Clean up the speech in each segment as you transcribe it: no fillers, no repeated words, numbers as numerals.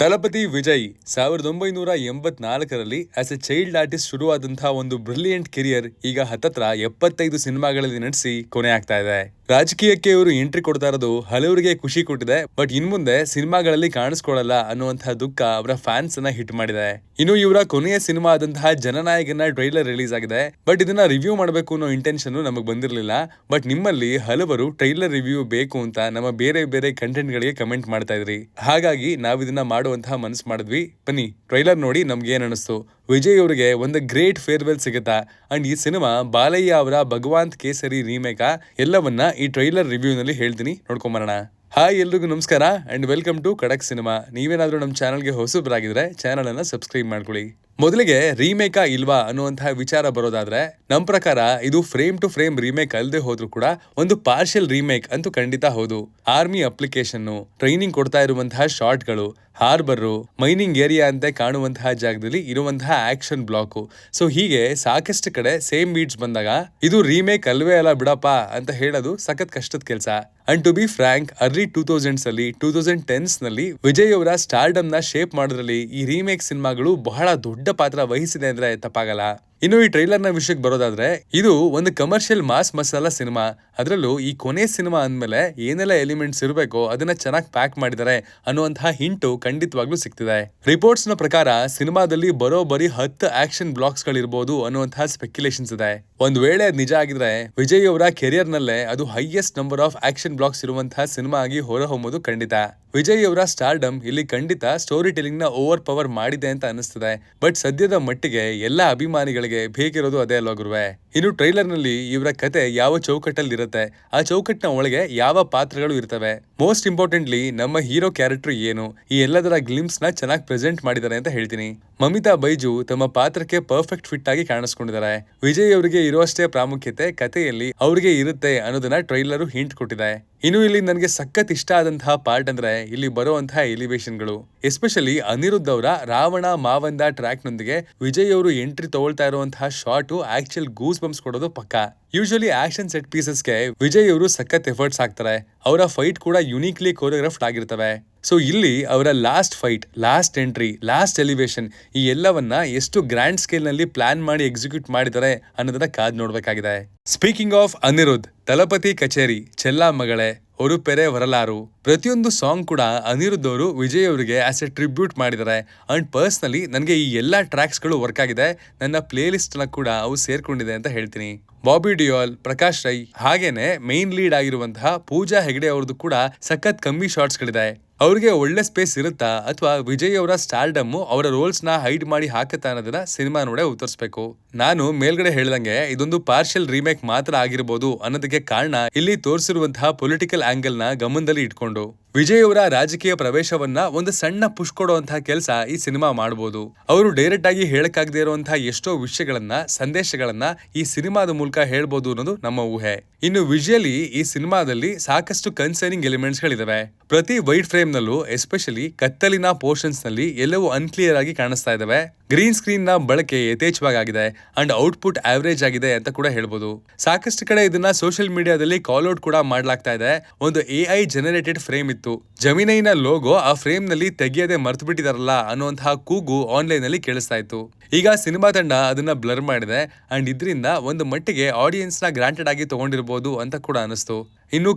ತಲಪತಿ ವಿಜಯ್ 1984ರಲ್ಲಿ as a child artist ಶುರುವಾದಂತಹ ಒಂದು ಬ್ರಿಲಿಯಂಟ್ ಕೆರಿಯರ್ ಈಗ ಹತ್ತತ್ರ 75 ಸಿನಿಮಾಗಳಲ್ಲಿ ನಟಿಸಿ ಕೊನೆ ಆಗ್ತಾ ಇದೆ. ರಾಜಕೀಯಕ್ಕೆ ಇವರು ಎಂಟ್ರಿ ಕೊಡ್ತಾ ಇರೋದು ಹಲವರಿಗೆ ಖುಷಿ ಕೊಟ್ಟಿದೆ. ಬಟ್ ಇನ್ ಮುಂದೆ ಸಿನಿಮಾಗಳಲ್ಲಿ ಕಾಣಿಸ್ಕೊಳ್ಳಲ್ಲ ಅನ್ನುವಂತಹ ದುಃಖ ಅವರ ಫ್ಯಾನ್ಸ್ ಅನ್ನ ಹಿಟ್ ಮಾಡಿದೆ. ಇನ್ನು ಇವರ ಕೊನೆಯ ಸಿನಿಮಾ ಆದಂತಹ ಜನನಾಯಕನ ಟ್ರೈಲರ್ ರಿಲೀಸ್ ಆಗಿದೆ. ಬಟ್ ಇದನ್ನ ರಿವ್ಯೂ ಮಾಡಬೇಕು ಅನ್ನೋ ಇಂಟೆನ್ಷನ್ ನಮಗೆ ಬಂದಿರಲಿಲ್ಲ. ಬಟ್ ನಿಮ್ಮಲ್ಲಿ ಹಲವರು ಟ್ರೈಲರ್ ರಿವ್ಯೂ ಬೇಕು ಅಂತ ನಮ್ಮ ಬೇರೆ ಬೇರೆ ಕಂಟೆಂಟ್ ಗಳಿಗೆ ಕಮೆಂಟ್ ಮಾಡ್ತಾ ಇದ್ರಿ. ಹಾಗಾಗಿ ನಾವ್ ಇದನ್ನ ಮಾಡುವಂತಹ ಮನಸ್ಸು ಮಾಡಿದ್ವಿ. ಬನ್ನಿ ಟ್ರೈಲರ್ ನೋಡಿ ನಮ್ಗೆ ಏನ್ ಅನಿಸ್ತು. ವಿಜಯ್ ಅವರಿಗೆ ಒಂದು ಗ್ರೇಟ್ ಫೇರ್ವೆಲ್ ಸಿಗುತ್ತಾ ಅಂಡ್ ಈ ಸಿನಿಮಾ ಬಾಲಯ್ಯ ಅವರ ಭಗವಂತ್ ಕೇಸರಿ ರೀಮೇಕ್ ಎಲ್ಲವನ್ನ ಈ ಟ್ರೈಲರ್ ರಿವ್ಯೂ ನಲ್ಲಿ ಹೇಳ್ತೀನಿ, ನೋಡ್ಕೊಂಬರೋಣ. ಹಾಯ್ ಎಲ್ರಿಗೂ ನಮಸ್ಕಾರ ಅಂಡ್ ವೆಲ್ಕಮ್ ಟು ಖಡಕ್ ಸಿನಿಮಾ. ನೀವೇನಾದ್ರೂ ನಮ್ಮ ಚಾನಲ್ಗೆ ಹೊಸಬರಾಗಿದ್ರೆ ಚಾನಲ್ ಅನ್ನ ಸಬ್ಸ್ಕ್ರೈಬ್ ಮಾಡ್ಕೊಳ್ಳಿ. ಮೊದಲಿಗೆ ರೀಮೇಕಾ ಇಲ್ವಾ ಅನ್ನುವಂತಹ ವಿಚಾರ ಬರೋದಾದ್ರೆ ನಮ್ ಪ್ರಕಾರ ಇದು ಫ್ರೇಮ್ ಟು ಫ್ರೇಮ್ ರೀಮೇಕ್ ಅಲ್ಲದೆ ಹೋದ್ರು ಕೂಡ ಒಂದು ಪಾರ್ಷಿಯಲ್ ರೀಮೇಕ್ ಅಂತೂ ಖಂಡಿತ ಹೌದು. ಆರ್ಮಿ ಅಪ್ಲಿಕೇಶನ್, ಟ್ರೈನಿಂಗ್ ಕೊಡ್ತಾ ಇರುವಂತಹ ಶಾರ್ಟ್ಗಳು, ಹಾರ್ಬರ್, ಮೈನಿಂಗ್ ಏರಿಯಾ ಅಂತ ಕಾಣುವಂತಹ ಜಾಗದಲ್ಲಿ ಇರುವಂತಹ ಆಕ್ಷನ್ ಬ್ಲಾಕ್, ಸೊ ಹೀಗೆ ಸಾಕಷ್ಟು ಕಡೆ ಸೇಮ್ ಬೀಟ್ಸ್ ಬಂದಾಗ ಇದು ರೀಮೇಕ್ ಅಲ್ವೇ ಅಲ್ಲ ಬಿಡಪ್ಪ ಅಂತ ಹೇಳೋದು ಸಖತ್ ಕಷ್ಟದ ಕೆಲಸ. And to be frank, early 2000s ಅಲ್ಲಿ 2010s ನಲ್ಲಿ ವಿಜಯ್ ಅವರ ಸ್ಟಾರ್ಡಮ್ ನ ಶೇಪ್ ಮಾಡೋದ್ರಲ್ಲಿ ಈ ರೀಮೇಕ್ ಸಿನಿಮಾಗಳು ಬಹಳ ದೊಡ್ಡ ಪಾತ್ರ ವಹಿಸಿದೆ ಅಂದ್ರೆ ತಪ್ಪಾಗಲ್ಲ. ಇನ್ನು ಈ ಟ್ರೈಲರ್ ನ ವಿಷಯಕ್ಕೆ ಬರೋದಾದ್ರೆ ಇದು ಒಂದು ಕಮರ್ಷಿಯಲ್ ಮಾಸ್ ಮಸಾಲಾ ಸಿನಿಮಾ. ಅದರಲ್ಲೂ ಈ ಕೊನೆ ಸಿನಿಮಾ ಅಂದ್ಮೇಲೆ ಏನೆಲ್ಲ ಎಲಿಮೆಂಟ್ಸ್ ಇರಬೇಕೋ ಅದನ್ನ ಚೆನ್ನಾಗಿ ಪ್ಯಾಕ್ ಮಾಡಿದ್ದಾರೆ ಅನ್ನುವಂತಹ ಹಿಂಟು ಖಂಡಿತವಾಗ್ಲೂ ಸಿಗ್ತಿದೆ. ರಿಪೋರ್ಟ್ಸ್ ನ ಪ್ರಕಾರ ಸಿನಿಮಾದಲ್ಲಿ ಬರೋಬ್ಬರಿ 10 ಆಕ್ಷನ್ ಬ್ಲಾಕ್ಸ್ ಗಳಿರ್ಬೋದು ಅನ್ನುವಂತಹ ಸ್ಪೆಕ್ಯುಲೇಷನ್ಸ್ ಇದೆ. ಒಂದ್ ವೇಳೆ ಅದ್ ನಿಜ ಆಗಿದ್ರೆ ವಿಜಯ್ ಅವರ ಕೆರಿಯರ್ ನಲ್ಲೇ ಅದು highest number of action blocks ಇರುವಂತಹ ಸಿನಿಮಾ ಆಗಿ ಹೊರಹೊಮ್ಮೋದು ಖಂಡಿತ. ವಿಜಯ್ ಅವರ ಸ್ಟಾರ್ಡಮ್ ಇಲ್ಲಿ ಖಂಡಿತ ಸ್ಟೋರಿ ಟೆಲಿಂಗ್ ನ ಓವರ್ ಪವರ್ ಮಾಡಿದೆ ಅಂತ ಅನಿಸ್ತದೆ. ಬಟ್ ಸದ್ಯದ ಮಟ್ಟಿಗೆ ಎಲ್ಲಾ ಅಭಿಮಾನಿಗಳಿಗೆ ಬೇಕಿರೋದು ಅದೇ ಅಲ್ವಾ ಗುರುವೆ. ಇನ್ನು ಟ್ರೈಲರ್ ನಲ್ಲಿ ಇವರ ಕತೆ ಯಾವ ಚೌಕಟ್ಟಲ್ಲಿ ಇರುತ್ತೆ, ಆ ಚೌಕಟ್ಟಿನ ಒಳಗೆ ಯಾವ ಪಾತ್ರಗಳು ಇರ್ತವೆ, ಮೋಸ್ಟ್ ಇಂಪಾರ್ಟೆಂಟ್ಲಿ ನಮ್ಮ ಹೀರೋ ಕ್ಯಾರೆಕ್ಟರ್ ಏನು, ಈ ಎಲ್ಲದರ ಗ್ಲಿಮ್ಸ್ ನ ಚೆನ್ನಾಗಿ ಪ್ರೆಸೆಂಟ್ ಮಾಡಿದ್ದಾರೆ ಅಂತ ಹೇಳ್ತೀನಿ. ಮಮಿತಾ ಬೈಜು ತಮ್ಮ ಪಾತ್ರಕ್ಕೆ ಪರ್ಫೆಕ್ಟ್ ಫಿಟ್ ಆಗಿ ಕಾಣಿಸ್ಕೊಂಡಿದ್ದಾರೆ. ವಿಜಯ್ ಅವರಿಗೆ ಇರುವಷ್ಟೇ ಪ್ರಾಮುಖ್ಯತೆ ಕಥೆಯಲ್ಲಿ ಅವರಿಗೆ ಇರುತ್ತೆ ಅನ್ನೋದನ್ನ ಟ್ರೈಲರ್ ಹಿಂಟ್ ಕೊಟ್ಟಿದೆ. ಇನ್ನು ಇಲ್ಲಿ ನನಗೆ ಸಖತ್ ಇಷ್ಟ ಆದಂತಹ ಪಾರ್ಟ್ ಅಂದ್ರೆ ಇಲ್ಲಿ ಬರುವಂತಹ ಎಲಿವೇಶನ್ಗಳು, ಎಸ್ಪೆಷಲಿ ಅನಿರುದ್ಧ್ ಅವರ ರಾವಣ ಮಾವಂದ ಟ್ರ್ಯಾಕ್ ನೊಂದಿಗೆ ವಿಜಯ್ ಅವರು ಎಂಟ್ರಿ ತಗೊಳ್ತಾ ಇರುವಂತಹ ಶಾರ್ಟ್ ಆಕ್ಚುಲ್ ಗೂಸ್ ಬಂಪ್ಸ್ ಕೊಡೋದು ಪಕ್ಕ. ಯೂಶಲಿ ಆಕ್ಷನ್ ಸೆಟ್ ಪೀಸಸ್ಗೆ ವಿಜಯ್ ಅವರು ಸಖತ್ ಎಫರ್ಟ್ಸ್ ಹಾಕ್ತಾರೆ. ಅವರ ಫೈಟ್ ಕೂಡ ಯುನೀಕ್ಲಿ ಕೋರಿಯೋಗ್ರಾಫ್ಡ್ ಆಗಿರ್ತವೆ. ಸೊ ಇಲ್ಲಿ ಅವರ last fight, last entry, last elevation ಈ ಎಲ್ಲವನ್ನ ಎಷ್ಟು ಗ್ರ್ಯಾಂಡ್ ಸ್ಕೇಲ್ ನಲ್ಲಿ ಪ್ಲಾನ್ ಮಾಡಿ ಎಕ್ಸಿಕ್ಯೂಟ್ ಮಾಡಿದ್ದಾರೆ ಅನ್ನೋದನ್ನ ಕಾದ್ ನೋಡ್ಬೇಕಾಗಿದೆ. ಸ್ಪೀಕಿಂಗ್ ಆಫ್ ಅನಿರುದ್ಧ್, ತಲಪತಿ ಕಚೇರಿ, ಚೆಲ್ಲಾ ಮಗಳೇ, ಅವರು ಪೆರೆ ಹೊರಲಾರು, ಪ್ರತಿಯೊಂದು ಸಾಂಗ್ ಕೂಡ ಅನಿರುದ್ಧ್ ಅವರು ವಿಜಯ್ ಅವರಿಗೆ ಆಸ್ ಎ ಟ್ರಿಬ್ಯೂಟ್ ಮಾಡಿದ್ದಾರೆ. ಅಂಡ್ ಪರ್ಸನಲಿ ನನಗೆ ಈ ಎಲ್ಲಾ ಟ್ರ್ಯಾಕ್ಸ್ ಗಳು ವರ್ಕ್ ಆಗಿದೆ. ನನ್ನ ಪ್ಲೇ ಲಿಸ್ಟ್ ನ ಕೂಡ ಅವು ಸೇರ್ಕೊಂಡಿದೆ ಅಂತ ಹೇಳ್ತೀನಿ. ಬಾಬಿ ಡಿಯೋಲ್, ಪ್ರಕಾಶ್ ರೈ, ಹಾಗೇನೆ ಮೇನ್ ಲೀಡ್ ಆಗಿರುವಂತಹ ಪೂಜಾ ಹೆಗ್ಡೆ ಅವ್ರದ್ದು ಕೂಡ ಸಖತ್ ಕಮ್ಮಿ ಶಾರ್ಟ್ಸ್ ಗಳಿದೆ. ಅವ್ರಿಗೆ ಒಳ್ಳೆ ಸ್ಪೇಸ್ ಇರುತ್ತಾ ಅಥವಾ ವಿಜಯ್ ಅವರ ಸ್ಟಾರ್ಡಮ್ ಅವರ ರೋಲ್ಸ್ ನ ಹೈಡ್ ಮಾಡಿ ಹಾಕುತ್ತಾ ಅನ್ನೋದನ್ನ ಸಿನಿಮಾ ನೋಡೇ ಉತ್ತರಿಸಬೇಕು. ನಾನು ಮೇಲ್ಗಡೆ ಹೇಳ್ದಂಗೆ ಇದೊಂದು ಪಾರ್ಷಿಯಲ್ ರೀಮೇಕ್ ಮಾತ್ರ ಆಗಿರಬಹುದು ಅನ್ನೋದಕ್ಕೆ ಕಾರಣ ಇಲ್ಲಿ ತೋರಿಸಿರುವಂತಹ ಪೊಲಿಟಿಕಲ್ ಆಂಗಲ್ ನ ಗಮನದಲ್ಲಿ ಇಟ್ಕೊಂಡು ವಿಜಯ್ ಅವರ ರಾಜಕೀಯ ಪ್ರವೇಶವನ್ನ ಒಂದು ಸಣ್ಣ ಪುಷ್ ಕೊಡುವಂತಹ ಕೆಲಸ ಈ ಸಿನಿಮಾ ಮಾಡಬಹುದು. ಅವರು ಡೈರೆಕ್ಟ್ ಆಗಿ ಹೇಳಕ್ಕಾಗದೇ ಇರುವಂತಹ ಎಷ್ಟೋ ವಿಷಯಗಳನ್ನ, ಸಂದೇಶಗಳನ್ನ ಈ ಸಿನಿಮಾದ ಮೂಲಕ ಹೇಳ್ಬೋದು ಅನ್ನೋದು ನಮ್ಮ ಊಹೆ. ಇನ್ನು ವಿಜುವಲಿ ಈ ಸಿನಿಮಾದಲ್ಲಿ ಸಾಕಷ್ಟು ಕನ್ಸರ್ನಿಂಗ್ ಎಲಿಮೆಂಟ್ಸ್ ಗಳಿದಾವೆ. ಪ್ರತಿ ವೈಡ್ ಫ್ರೇಮ್ ನಲ್ಲೂ ಎಸ್ಪೆಷಲಿ ಕತ್ತಲಿನ ಪೋರ್ಷನ್ಸ್ ನಲ್ಲಿ ಎಲ್ಲವೂ ಅನ್ಕ್ಲಿಯರ್ ಆಗಿ ಕಾಣಿಸ್ತಾ ಇದಾವೆ. ಗ್ರೀನ್ ಸ್ಕ್ರೀನ್ ನ ಬಳಕೆ ಯಥೇಚ್ಛವಾಗಿ ಆಗಿದೆ ಅಂಡ್ ಔಟ್ಪುಟ್ ಆವರೇಜ್ ಆಗಿದೆ ಅಂತ ಕೂಡ ಹೇಳ್ಬೋದು. ಸಾಕಷ್ಟು ಕಡೆ ಇದನ್ನ ಸೋಷಿಯಲ್ ಮೀಡಿಯಾದಲ್ಲಿ ಕಾಲ್ ಔಟ್ ಕೂಡ ಮಾಡ್ಲಾಗ್ತಾ ಇದೆ. ಒಂದು AI ಜನರೇಟೆಡ್ ಫ್ರೇಮ್ ಇತ್ತು, ಜಮಿನೈನ ಲೋಗೋ ಆ ಫ್ರೇಮ್ ನಲ್ಲಿ ತೆಗೆಯದೆ ಮರ್ತು ಬಿಟ್ಟಿದಾರಲ್ಲ ಅನ್ನುವಂತಹ ಕೂಗು ಆನ್ಲೈನ್ ನಲ್ಲಿ ಕೇಳಿಸ್ತಾ ಇತ್ತು. ಈಗ ಸಿನಿಮಾ ತಂಡ ಅದನ್ನ ಬ್ಲರ್ ಮಾಡಿದೆ ಅಂಡ್ ಇದರಿಂದ ಒಂದು ಮಟ್ಟಿಗೆ ಆಡಿಯನ್ಸ್ ನ ಗ್ರಾಂಟೆಡ್ ಆಗಿ ತಗೊಂಡಿರ್ಬೋದು ಅಂತ ಕೂಡ ಅನಿಸ್ತು. ಇನ್ನು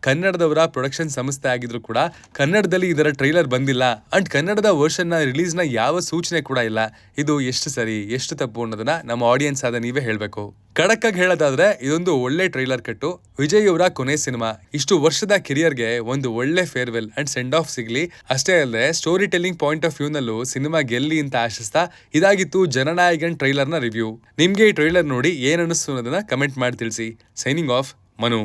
ಕನ್ನಡದವರ ಪ್ರೊಡಕ್ಷನ್ ಸಂಸ್ಥೆ ಆಗಿದ್ರು ಕೂಡ ಕನ್ನಡದಲ್ಲಿ ಇದರ ಟ್ರೈಲರ್ ಬಂದಿಲ್ಲ ಅಂಡ್ ಕನ್ನಡದ ವರ್ಷನ್ ನ ರಿಲೀಸ್ ನ ಯಾವ ಸೂಚನೆ ಕೂಡ ಇಲ್ಲ. ಇದು ಎಷ್ಟು ಸರಿ ಎಷ್ಟು ತಪ್ಪು ಅನ್ನೋದನ್ನ ನಮ್ಮ ಆಡಿಯನ್ಸ್ ಆದ ನೀವೇ ಹೇಳ್ಬೇಕು. ಖಡಕ್ ಆಗಿ ಹೇಳೋದಾದ್ರೆ ಇದೊಂದು ಒಳ್ಳೆ ಟ್ರೈಲರ್ ಕಟ್ಟು. ವಿಜಯ್ ಅವರ ಕೊನೆ ಸಿನಿಮಾ, ಇಷ್ಟು ವರ್ಷದ ಕೆರಿಯರ್ಗೆ ಒಂದು ಒಳ್ಳೆ ಫೇರ್ವೆಲ್ ಅಂಡ್ ಸೆಂಡ್ ಆಫ್ ಸಿಗ್ಲಿ. ಅಷ್ಟೇ ಅಲ್ಲದೆ story telling point of view ನಲ್ಲೂ ಸಿನಿಮಾ ಗೆಲ್ಲಿ ಅಂತ ಆಶಿಸ್ತಾ ಇದಾಗಿತ್ತು ಜನನಾಯಕನ್ ಟ್ರೈಲರ್ ನ ರಿವ್ಯೂ. ನಿಮ್ಗೆ ಈ ಟ್ರೈಲರ್ ನೋಡಿ ಏನ್ ಅನಿಸ್ತು ಅನ್ನೋದನ್ನ ಕಮೆಂಟ್ ಮಾಡಿ ತಿಳಿಸಿ. Signing off, Manu.